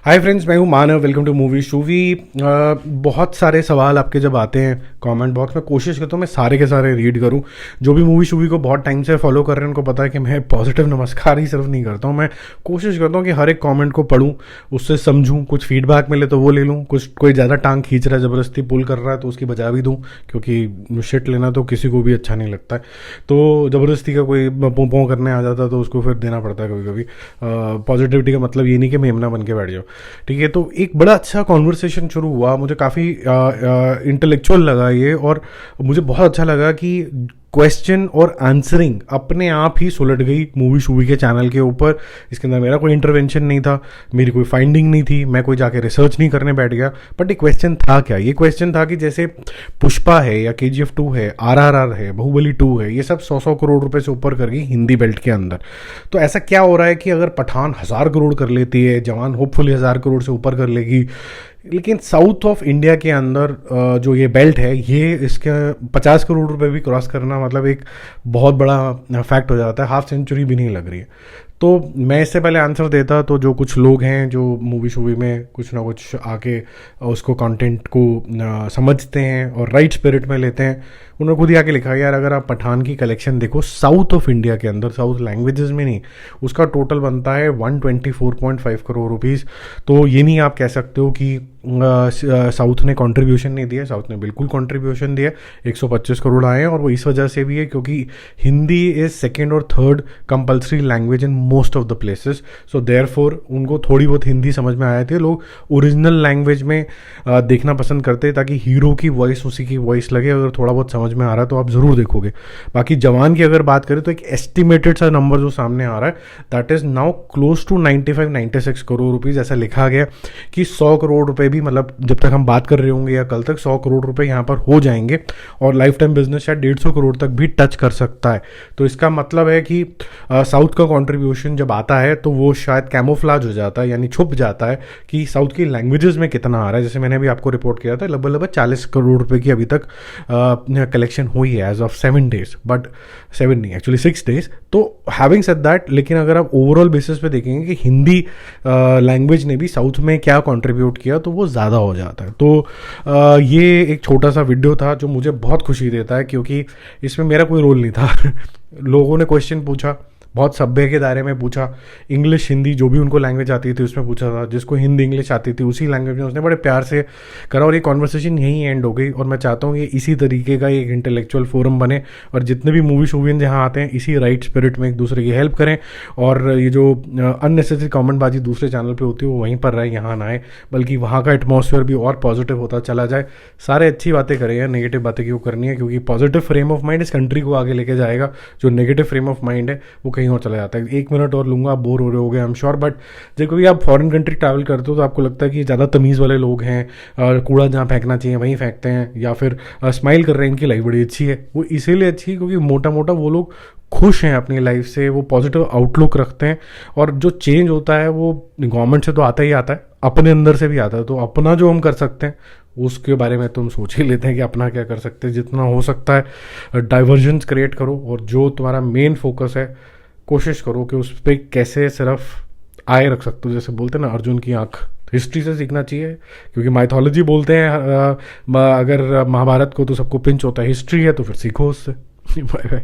हाय friends, मैं हूँ Manav. Welcome to movie shoovie. बहुत सारे सवाल आपके जब आते हैं कमेंट बॉक्स में, कोशिश करता हूँ मैं सारे के सारे रीड करूँ। जो भी मूवी शूवी को बहुत टाइम से फॉलो कर रहे हैं उनको पता है कि मैं पॉजिटिव नमस्कार ही सिर्फ नहीं करता हूँ, मैं कोशिश करता हूँ कि हर एक कमेंट को पढूं, उससे समझूं, कुछ फीडबैक मिले तो वो ले लूँ, कुछ कोई ज़्यादा टांग खींच रहा है, ज़बरदस्ती पुल कर रहा है तो उसकी बजा भी दूँ, क्योंकि शिट लेना तो किसी को भी अच्छा नहीं लगता है। तो ज़बरदस्ती का कोई पों पों करने आ जाता है तो उसको फिर देना पड़ता है कभी कभी। पॉजिटिविटी का मतलब ये नहीं कि मेमना बन के बैठ जाओ, ठीक है। तो एक बड़ा अच्छा कॉन्वर्सेशन शुरू हुआ, मुझे काफ़ी इंटेलेक्चुअल लगा ये, और मुझे बहुत अच्छा लगा कि क्वेश्चन और आंसरिंग अपने आप ही सुलट गई मूवी शूवी के चैनल के ऊपर। इसके अंदर मेरा कोई इंटरवेंशन नहीं था, मेरी कोई फाइंडिंग नहीं थी, मैं कोई जाके रिसर्च नहीं करने बैठ गया। बट ये क्वेश्चन था क्या? ये क्वेश्चन था कि जैसे पुष्पा है या KGF 2 है, RRR है, बाहुबली 2 है, ये सब 100 करोड़ रुपए से ऊपर कर गई हिंदी बेल्ट के अंदर। तो ऐसा क्या हो रहा है कि अगर पठान 1000 करोड़ कर लेती है, जवान होपफुली 1000 करोड़ से ऊपर कर लेगी, लेकिन साउथ ऑफ इंडिया के अंदर जो ये बेल्ट है, ये इसके 50 करोड़ रुपए भी क्रॉस करना मतलब एक बहुत बड़ा फैक्ट हो जाता है। हाफ सेंचुरी भी नहीं लग रही है। तो मैं इससे पहले आंसर देता तो जो कुछ लोग हैं जो मूवी शूवी में कुछ ना कुछ आके उसको कंटेंट को समझते हैं और राइट स्पिरिट में लेते हैं, उन्होंने खुद ही आके लिखा यार अगर आप पठान की कलेक्शन देखो साउथ ऑफ इंडिया के अंदर, साउथ लैंग्वेजेस में नहीं, उसका टोटल बनता है 124.5 करोड़ रुपीज़। तो ये नहीं आप कह सकते हो कि साउथ ने कंट्रीब्यूशन नहीं दिया। साउथ ने बिल्कुल कंट्रीब्यूशन दिया, 125 करोड़ आए हैं। और वो इस वजह से भी है क्योंकि हिंदी इज सेकेंड और third compulsory language in most of the places. So therefore उनको थोड़ी बहुत हिंदी समझ में आए थे। लोग ओरिजिनल लैंग्वेज में देखना पसंद करते ताकि हीरो की वॉइस उसी की वॉइस लगे। अगर थोड़ा बहुत समझ में आ रहा है तो आप ज़रूर देखोगे। बाकी जवान की अगर बात करें तो एक एस्टिमेटेड सा नंबर जो सामने आ रहा है, that is now close to 95-96 crore rupees. ऐसा लिखा गया कि 100 करोड़ रुपए भी, मतलब जब तक हम बात कर रहे होंगे या कल तक 100 करोड़ रुपए यहाँ पर हो जाएंगे, और लाइफ टाइम बिजनेस शायद 150 करोड़ तक भी टच कर सकता है। तो इसका मतलब है कि साउथ का कंट्रीब्यूशन जब आता है तो वो शायद कैमोफ्लाज हो जाता है, यानी छुप जाता है कि साउथ की लैंग्वेजेस में कितना आ रहा है। जैसे मैंने अभी आपको रिपोर्ट किया था, लगभग 40 करोड़ रुपए की अभी तक कलेक्शन हुई है एज ऑफ 7 डेज, बट 7 नहीं, एक्चुअली 6 डेज। तो हैविंग सेड दैट, लेकिन अगर आप ओवरऑल बेसिस पे देखेंगे कि हिंदी लैंग्वेज ने भी साउथ में क्या कंट्रीब्यूट किया तो वो ज़्यादा हो जाता है। तो ये एक छोटा सा वीडियो था जो मुझे बहुत खुशी देता है, क्योंकि इसमें मेरा कोई रोल नहीं था। लोगों ने क्वेश्चन पूछा, बहुत सभ्य के दायरे में पूछा, इंग्लिश हिंदी जो भी उनको लैंग्वेज आती थी उसमें पूछा था, जिसको हिंदी इंग्लिश आती थी उसी लैंग्वेज में उसने बड़े प्यार से करा, और ये कॉन्वर्सेशन यहीं एंड हो गई। और मैं चाहता हूँ कि इसी तरीके का एक इंटेलेक्चुअल फोरम बने, और जितने भी मूवी शूवियन जहाँ आते हैं इसी राइट स्पिरिट में एक दूसरे की हेल्प करें, और ये जो अननेसेसरी कॉमेंटबाजी दूसरे चैनल पर होती है वो वहीं पर रहे, यहाँ ना आए, बल्कि वहाँ का एटमॉस्फेयर भी और पॉजिटिव होता चला जाए। सारे अच्छी बातें करें यार, नेगेटिव बातें क्यों करनी है, क्योंकि पॉजिटिव फ्रेम ऑफ माइंड इस कंट्री को आगे लेके जाएगा। जो नेगेटिव फ्रेम ऑफ माइंड है वो कहीं और चला जाता है। 1 मिनट और लूंगा, आप बोर हो रहे होगे आई एम श्योर, बट जब कभी आप फॉरेन कंट्री ट्रैवल करते हो तो आपको लगता है कि ज़्यादा तमीज़ वाले लोग हैं, कूड़ा जहाँ फेंकना चाहिए वहीं फेंकते हैं, या फिर स्माइल कर रहे हैं, इनकी लाइफ बड़ी अच्छी है। वो इसीलिए अच्छी है क्योंकि मोटा मोटा वो लोग खुश हैं अपनी लाइफ से, वो पॉजिटिव आउटलुक रखते हैं। और जो चेंज होता है वो गवर्नमेंट से तो आता ही आता है, अपने अंदर से भी आता है। तो अपना जो हम कर सकते हैं उसके बारे में तुम सोच ही लेते हैं कि अपना क्या कर सकते हैं। जितना हो सकता है डाइवर्जेंस क्रिएट करो, और जो तुम्हारा मेन फोकस है कोशिश करो कि उस पर कैसे सिर्फ आए रख सकते हो। जैसे बोलते हैं ना, अर्जुन की आंख, हिस्ट्री से सीखना चाहिए, क्योंकि माइथोलॉजी बोलते हैं अगर महाभारत को तो सबको पिंच होता है, हिस्ट्री है तो फिर सीखो उससे। Bye bye.